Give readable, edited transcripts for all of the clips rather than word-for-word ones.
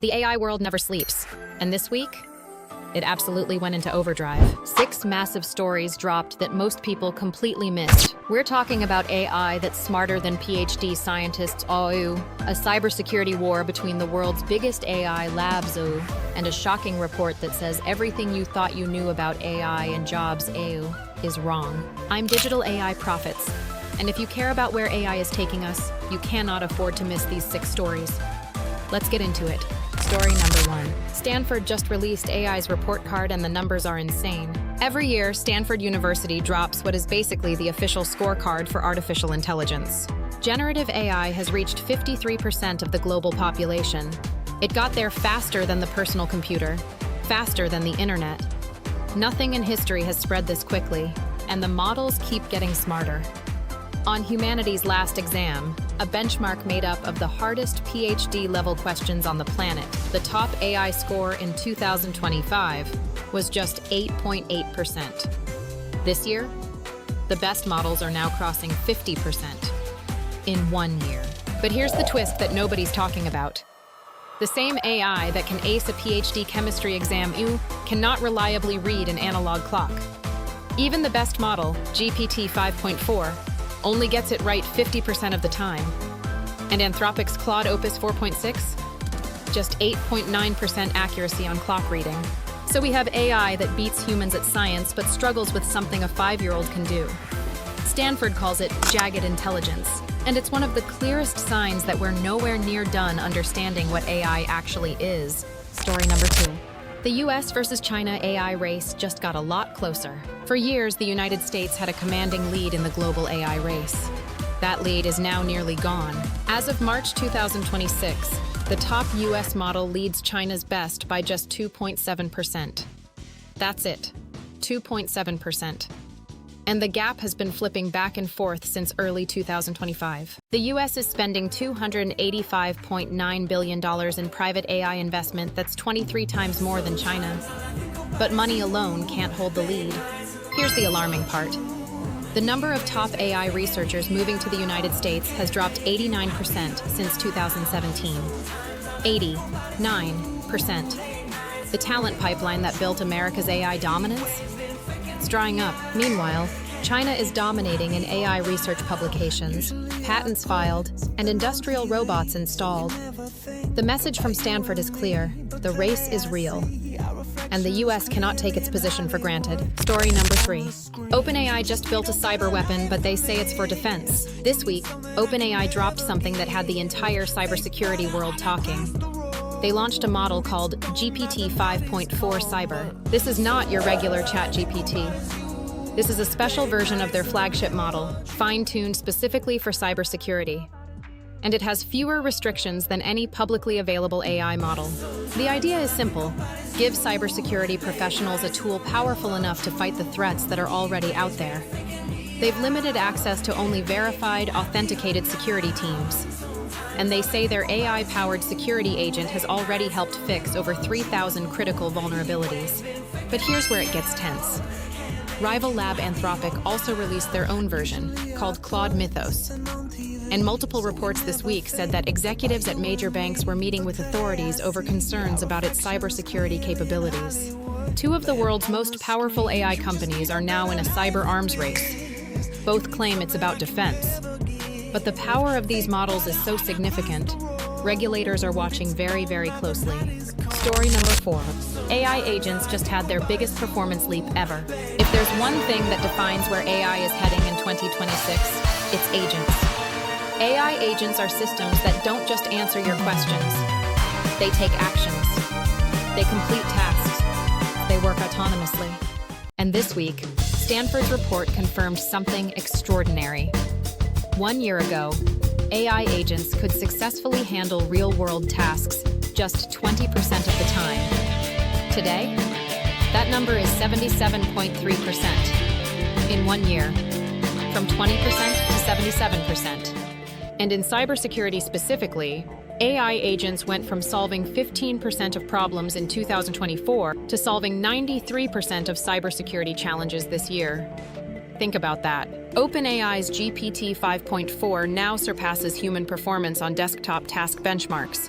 The AI world never sleeps. And this week, it absolutely went into overdrive. 6 massive stories dropped that most people completely missed. We're talking about AI that's smarter than PhD scientists, a cybersecurity war between the world's biggest AI labs, and a shocking report that says everything you thought you knew about AI and jobs, is wrong. I'm Digital AI Prophets, and if you care about where AI is taking us, you cannot afford to miss these 6 stories. Let's get into it. Story number 1. Stanford just released AI's report card and the numbers are insane. Every year, Stanford University drops what is basically the official scorecard for artificial intelligence. Generative AI has reached 53% of the global population. It got there faster than the personal computer, faster than the internet. Nothing in history has spread this quickly, and the models keep getting smarter. On humanity's last exam, a benchmark made up of the hardest PhD-level questions on the planet, the top AI score in 2025 was just 8.8%. This year, the best models are now crossing 50% in 1 year. But here's the twist that nobody's talking about. The same AI that can ace a PhD chemistry exam cannot reliably read an analog clock. Even the best model, GPT 5.4, only gets it right 50% of the time. And Anthropic's Claude Opus 4.6? Just 8.9% accuracy on clock reading. So we have AI that beats humans at science but struggles with something a 5-year-old can do. Stanford calls it jagged intelligence, and it's one of the clearest signs that we're nowhere near done understanding what AI actually is. Story number 2. The US versus China AI race just got a lot closer. For years, the United States had a commanding lead in the global AI race. That lead is now nearly gone. As of March 2026, the top US model leads China's best by just 2.7%. That's it, 2.7%. And the gap has been flipping back and forth since early 2025. The US is spending $285.9 billion in private AI investment. That's 23 times more than China. But money alone can't hold the lead. Here's the alarming part. The number of top AI researchers moving to the United States has dropped 89% since 2017. 89%. The talent pipeline that built America's AI dominance? It's drying up. Meanwhile, China is dominating in AI research publications, patents filed, and industrial robots installed. The message from Stanford is clear. The race is real. And the US cannot take its position for granted. Story number 3. OpenAI just built a cyberweapon, but they say it's for defense. This week, OpenAI dropped something that had the entire cybersecurity world talking. They launched a model called GPT 5.4 Cyber. This is not your regular ChatGPT. This is a special version of their flagship model, fine-tuned specifically for cybersecurity. And it has fewer restrictions than any publicly available AI model. The idea is simple. Give cybersecurity professionals a tool powerful enough to fight the threats that are already out there. They've limited access to only verified, authenticated security teams. And they say their AI-powered security agent has already helped fix over 3,000 critical vulnerabilities. But here's where it gets tense. Rival lab Anthropic also released their own version, called Claude Mythos. And multiple reports this week said that executives at major banks were meeting with authorities over concerns about its cybersecurity capabilities. 2 of the world's most powerful AI companies are now in a cyber arms race. Both claim it's about defense. But the power of these models is so significant, regulators are watching very, very closely. Story number 4. AI agents just had their biggest performance leap ever. If there's one thing that defines where AI is heading in 2026, it's agents. AI agents are systems that don't just answer your questions. They take actions. They complete tasks. They work autonomously. And this week, Stanford's report confirmed something extraordinary. 1 year ago, AI agents could successfully handle real-world tasks just 20% of the time. Today, that number is 77.3% in 1 year, from 20% to 77%. And in cybersecurity specifically, AI agents went from solving 15% of problems in 2024 to solving 93% of cybersecurity challenges this year. Think about that. OpenAI's GPT 5.4 now surpasses human performance on desktop task benchmarks.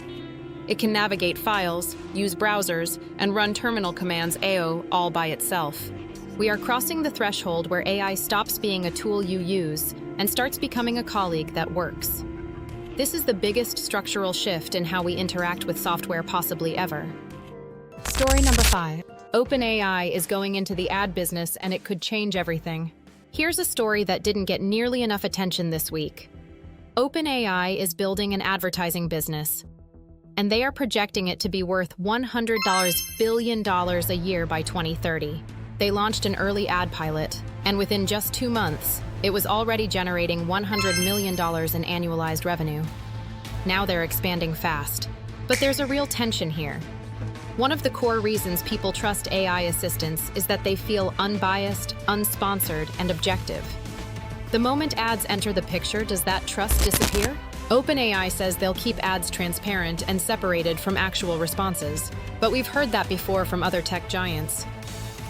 It can navigate files, use browsers, and run terminal commands AO all by itself. We are crossing the threshold where AI stops being a tool you use and starts becoming a colleague that works. This is the biggest structural shift in how we interact with software possibly ever. Story number 5. OpenAI is going into the ad business and it could change everything. Here's a story that didn't get nearly enough attention this week. OpenAI is building an advertising business, and they are projecting it to be worth $100 billion a year by 2030. They launched an early ad pilot, and within just 2 months, it was already generating $100 million in annualized revenue. Now they're expanding fast. But there's a real tension here. One of the core reasons people trust AI assistants is that they feel unbiased, unsponsored, and objective. The moment ads enter the picture, does that trust disappear? OpenAI says they'll keep ads transparent and separated from actual responses, but we've heard that before from other tech giants.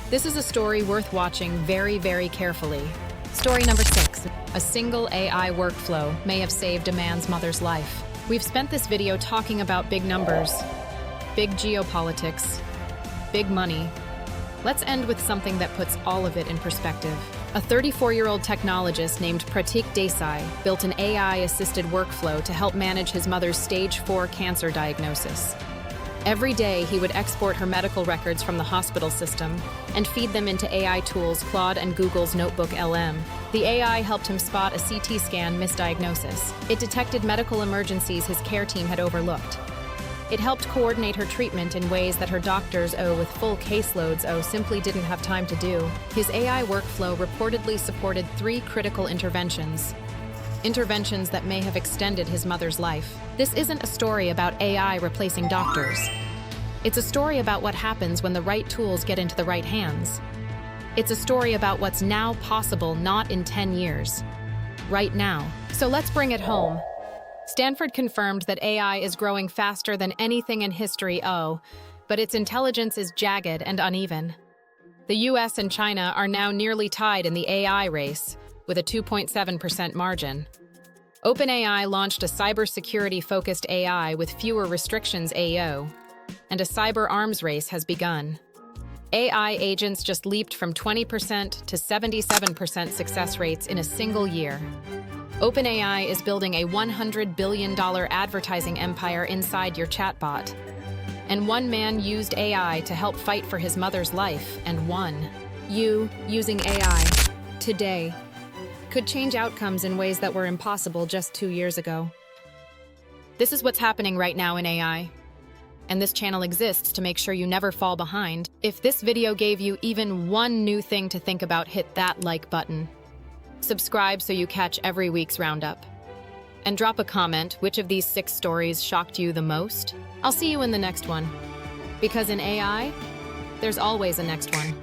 This is a story worth watching very, very carefully. Story number 6. A single AI workflow may have saved a man's mother's life. We've spent this video talking about big numbers, big geopolitics, big money. Let's end with something that puts all of it in perspective. A 34-year-old technologist named Pratik Desai built an AI-assisted workflow to help manage his mother's stage 4 cancer diagnosis. Every day, he would export her medical records from the hospital system and feed them into AI tools Claude and Google's Notebook LM. The AI helped him spot a CT scan misdiagnosis. It detected medical emergencies his care team had overlooked. It helped coordinate her treatment in ways that her doctors with full caseloads simply didn't have time to do. His AI workflow reportedly supported 3 critical interventions that may have extended his mother's life. This isn't a story about AI replacing doctors. It's a story about what happens when the right tools get into the right hands. It's a story about what's now possible, not in 10 years. Right now. So let's bring it home. Stanford confirmed that AI is growing faster than anything in history, but its intelligence is jagged and uneven. The US and China are now nearly tied in the AI race, with a 2.7% margin. OpenAI launched a cybersecurity-focused AI with fewer restrictions and a cyber arms race has begun. AI agents just leaped from 20% to 77% success rates in a single year. OpenAI is building a $100 billion advertising empire inside your chatbot. And one man used AI to help fight for his mother's life and won. You, using AI, today, could change outcomes in ways that were impossible just 2 years ago. This is what's happening right now in AI. And this channel exists to make sure you never fall behind. If this video gave you even one new thing to think about, hit that like button. Subscribe so you catch every week's roundup. And drop a comment which of these 6 stories shocked you the most. I'll see you in the next one. Because in AI, there's always a next one.